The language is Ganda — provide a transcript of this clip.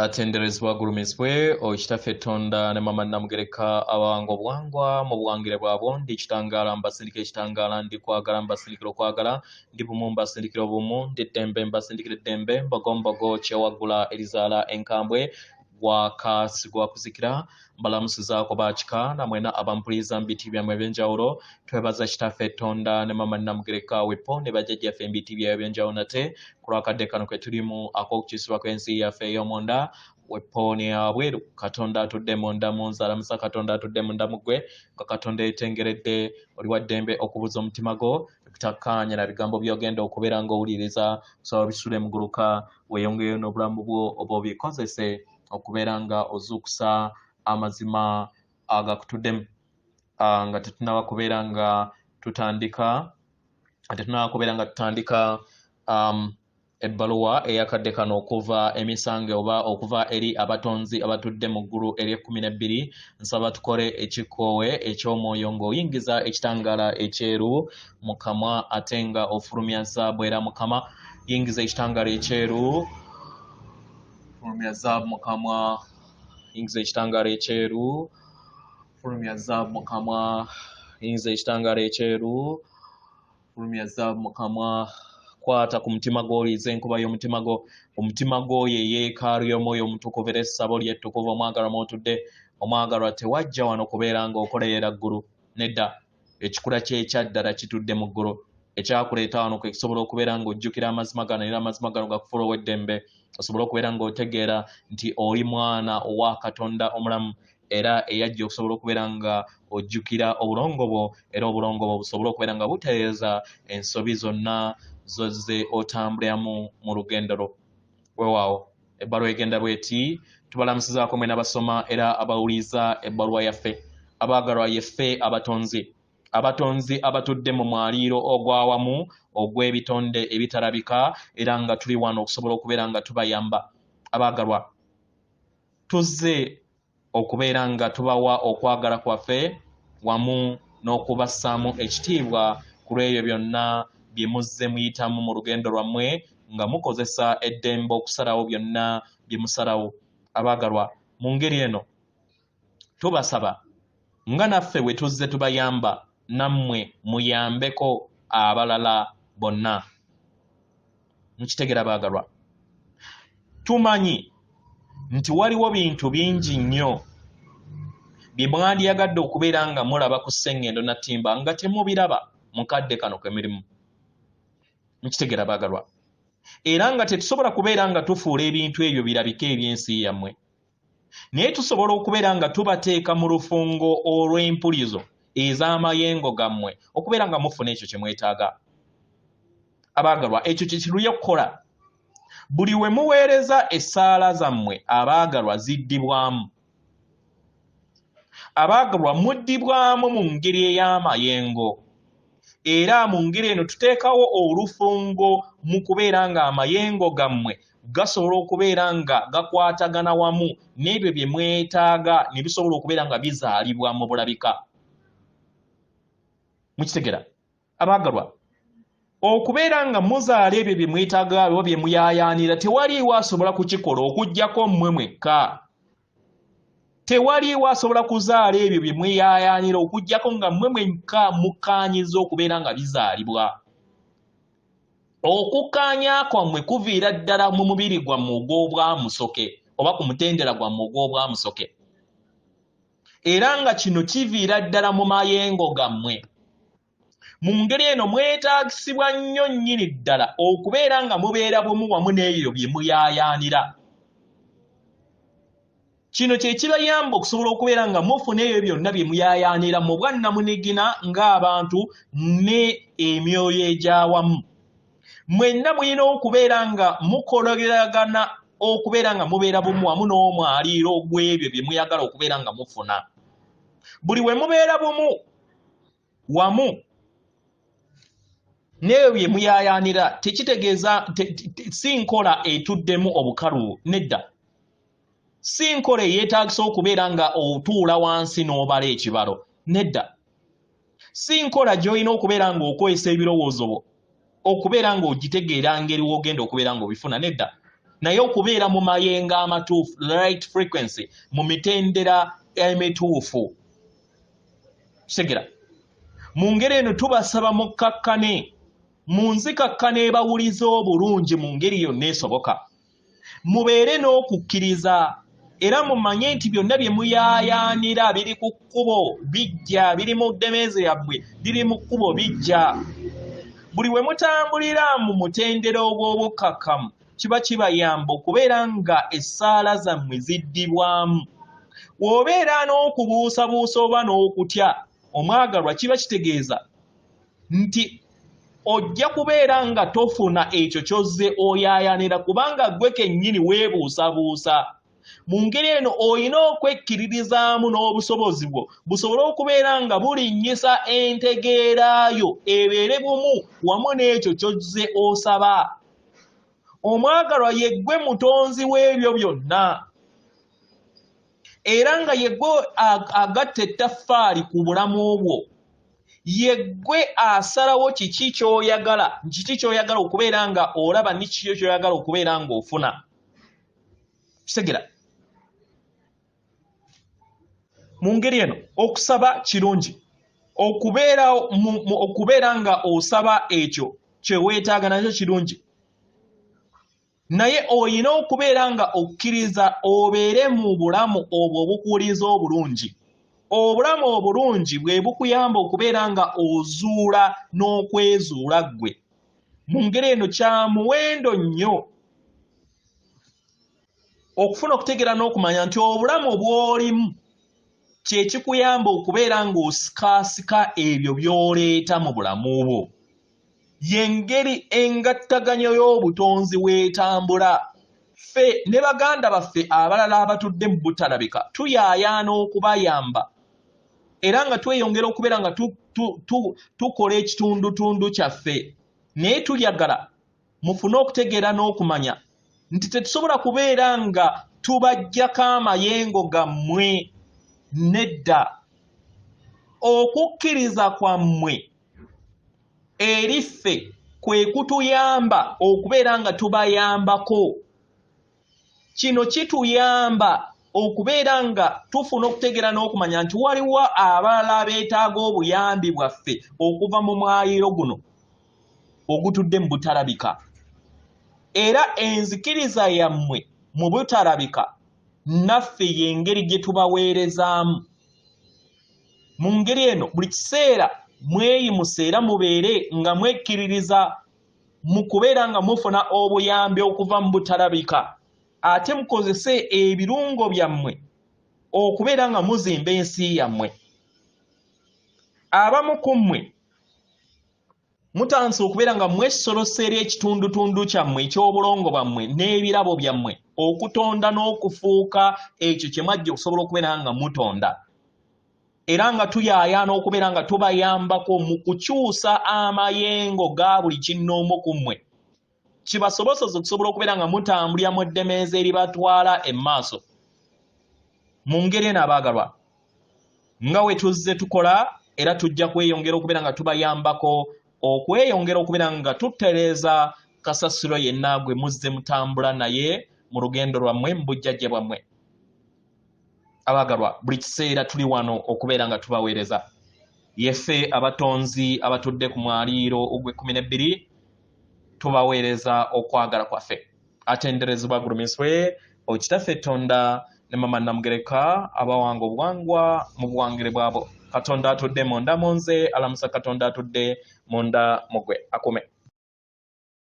atenderezebwa gulumizibwe okitaffe Tonda ne mama Namugereka abawango bwangwa mu buwangire bwabwo ndi kitangala mbasindikira ekitangala ndi kwagala mbasindikira okwagala ndi bumu mbasindikira obumu ndi ddembe mbasindikira eddembe mbogombogo kyewagula erizaala enkambwe gwa kuzikira mbalamusizaako baakika namwena abampuliza mbiti byammwe ebyenjawulo twebaza kitaffe Tonda ne mama Namugereka wepo ne bajjajjaffe mbiti byayo ebyenjawulo nate ku lwakadde kano kwe tulimu ak'okukisibwa kw'ensi yaffe ey'omunda wepo ne abweru Katonda atudde munda mu nzalamusa Katonda atudde munda mu ggwe nga Katonda yeetengeredde oli wa ddembe okubuza omutima gwo bitakkaanya na bigambo by'ogenda okubeera ng'owuliriza kusaba bisule muguluka weeyongeyo n'obulamu bwo oba obikozese okubeera nga ozuukusa amazima agakutuddemu nga tetunaba kubeera nga tutandika ebbaluwa eyakadde kano okuva emisange oba okuva eri abatonzi abatudde mu ggulu ery'e12 nsaba tukole ekikoowe eky'omwoyo ng'oyingiza ekitangaala ekyeru mu kamwa ate nga ofulumya zaabu era mukama yingiza ekitangaala ekyeru fulumya zaabu mu kamwa yingiza ekitangaala ekyeru fulumya zaabu mu kamwa yingiza ekitangaala ekyeru fulumya zaabu mu kamwa kwata ku mutima gw'oliiza enkuba y'omutima gwo omutima gwo ye yeekaalu y'omwoyo omutukuvu era essabo ly'ettukuvu omwagalwa mw'otudde omwagalwa tewajja wano kubeera ng'okolerera ggulu nedda ekikula ky'ekyaddala kitudde mu ggulu ekyakuleeta wano kwe kisobola okubeera ng'ojjukira amazima gano era amazima gano gakufuula ow'eddembe osobola okubeera ng'otegeera nti oli mwana owa Katonda omulamu era eyajja okusobola okubeera nga ojjukira obulongo bwo era obulongo bwo busobola okubeera nga butereeza ensobi zonna zozze otambuliramu mu lugendo lwo weewaawo ebbaluwa egenda bweti tubalamusizaako mwena abasoma era abawuliza ebbaluwa yaffe abaagalwa yeffe abatonzi abatudde mu mwaliiro ogwawamu ogw'ebitonde ebitalabika era nga tuli wano okusobola okubeera nga tubayamba abaagalwa tuzze okubeera nga tubawa okwagala kwaffe wamu n'okubassaamu ekitiibwa ku lw'ebyo byonna bye muzze muyitamu mu lugendo lwammwe nga mukozesa eddembe okusalawo byonna bye musalawo abaagalwa mu ngeri eno tubasaba nga naffe bwe tuzze tubayamba nammwe muyambeko abalala bonna mukitegera abaagalwa tumanyi nti waliwo bintu bingi nnyo bye mwandyagadde okubeera nga mulaba ku sseŋŋendo nattimba nga temubiraba mu kadde kano ke mirimu mukitegera abaagalwa era nga tetusobola kubeera nga tufuula ebintu ebyo birabike eby'ensi yammwe naye tusobola okubeera nga tubateeka mu lufungo olw'empulizo ez'amayengo gammwe okubeera nga mufuna ekyo kye mwetaaga abaagalwa ekyo kye kirulye okukola buli we muweereza essaala zammwe abaagalwa ziddibwamu abaagalwa muddibwamu mu ngeri ey'amayengo era mu ngeri eno tuteekawo olufungo mu kubeera nga amayengo gammwe gasobola okubeera nga gakwatagana wamu n'ebyo bye mwetaaga ne bisobola okubeera nga bizaalibwa mu bulabika mukitegera abaagalwa okubeera nga muzaala ebyo bye mwetaaga oba bye muyaayaanira tewaliiwo asobola kukikola okuggyako mmwe mwekka tewaliiwo asobola kuzaala ebyo bye mweyaayaanira okuggyako nga mmwe mwenka mukkaanyiza okubeera nga bizaalibwa okukkaanya kwammwe kuviira ddala mu mubiri gwammwe ogw'obwamusoke oba ku mutendera gwammwe ogw'obwamusoke era nga kino kiviira ddala mu mayengo gammwe mu ngeri eno mwetaagisibwa nnyo nnyini ddala okubeera nga mubeera bumu wamu n'ebyo bye muyaayaanira kino kye kibayamba okusobola okubeera nga mufuna ebyo byonna bye muyaayaanira mu bwannamunigina ng'abantu ne emyoyo egyawamu mwenna mulina okubeera nga mukologeragana okubeera nga mubeera bumu wamu n'omwaliiro ogw'ebyo bye muyagala okubeera nga mufuna buli we mubeera bumu wamu n'ebyo bye muyaayaanira tekitegeeza si nkola etuddemu obukalu nedda si nkola eyeetaagisa okubeera nga otuula wansi n'obala ekibalo nedda si nkola gy'olina okubeera nga okwesa ebirowoozo bwo okubeera nga ogitegeera ngeri w'ogenda okubeera nga obifuna nedda naye okubeera mu mayenga amatuufu, right frequency, mu mitendera emituufu. Segera mu ngeri eno tubasaba mukkakkane, mu nzikakkane ebawuliza obulungi mu ngeri yonna esoboka, mubeere n'okukkiriza era mumanye nti byonna bye muyaayaanira biri ku kkubo bijja, biri mu ddemeezi yammwe biri mu kkubo bijja. Buli we mutambulira mu mutendera ogw'obukkakkamu kiba kibayamba okubeera nga essaala zammwe ziddibwamu. W'obeera n'okubuusabuusa oba n'okutya omwagalwa, kiba kitegeeza nti ojja kubeera nga tofuna ekyo ky'ozze oyaayaanira kubanga gwe kennyini weebuusabuusa. Mu ngeri eno olina okwekkiririzaamu n'obusobozi bwo busobole okubeera nga bulinnyisa entegeeraayo ebeere bumu wamu n'ekyo ky'ozze osaba. Omwagalwa yeggwe mutonzi w'ebyo byonna era nga yeggwe agatta ettaffaali ku bulamu bwo, yeggwe asalawo kiki ky'oyagala okubeera nga olaba ni kiki ky'oyagala okubeera ng'ofuna. Kitegera mu ngeri eno okusaba kirungi, okubeera nga osaba ekyo kye weetaaga nakyo kirungi, naye olina okubeera nga okkiriza obeere mu bulamu obwo obukuwuliza obulungi. Obulamu obulungi bwe bukuyamba okubeera nga ozuula n'okwezuula ggwe. Mu ngeri eno kya muwendo nnyo okufuna okutegeera n'okumanya nti obulamu bw'olimu kye kikuyamba okubeera ng'osikaasika ebyo by'oleeta mu bulamu bwo. Y'engeri engattaganyo y'obutonzi weetambula. Ffe ne baganda baffe abalala abatudde mu butalabika tuyaayaana okubayamba era nga tweyongera okubeera nga tukola ekitundutundu kyaffe, naye tuyagala mufune okutegeera n'okumanya nti tetusobola kubeera nga tubaggyako amayengo gammwe. Nedda, okukkiriza kwammwe eri ffe kwe kutuyamba okubeera nga tubayambako. Kino kituyamba okubeera nga tufuna okutegeera n'okumanya nti waliwo abalala abeetaaga obuyambi bwaffe okuva mu mwayiro guno ogutudde mu butalabika. Era enzikiriza yammwe mu butalabika naffe y'engeri gye tubaweerezaamu. Mu ngeri eno buli kiseera mweyimuse era mubeere nga mwekkiririza mu kubeera nga mufuna obuyambi okuva mu butalabika, ate mukozese ebirungo byammwe okubeera nga muzimba ensi yammwe. Abamu ku mmwe mutandise okubeera nga mwesolosera ekitundutundu kyammwe eky'obulongo bwammwe n'ebirabo byammwe okutonda n'okufuuka ekyo kye mwajja okusobola okubeera nga mutonda, era nga tuyaayaana okubeera nga tubayambako mu kukyusa amayengo ga buli kinnoomu ku mmwe, kibasobozesa okusobola okubeera nga mutambulira mu ddemeezi eribatwala emmaaso. Mu ngeri eno abaagalwa, nga we tuzze tukola era tujja kweyongera okubeera nga tubayambako okweyongera okubeera nga tutereeza kasasiro yenna gwe muzze mutambula naye mu lugendo lwammwe mu bujjajja bwammwe. Abaagalwa, buli kiseera tuli wano okubeera nga tubaweereza. Yeffe abatonzi abatudde ku mwaliiro ogw'e12 tubaweereza okwagala kwaffe. Atenderezebwa agulumiswe Okitaffe Tonda ne Mama Namugereka abawanga obuwangwa mu buwangire bwabo. Katonda atudde munda mu nze, alamusa Katonda atudde munda mu gwe. Akume.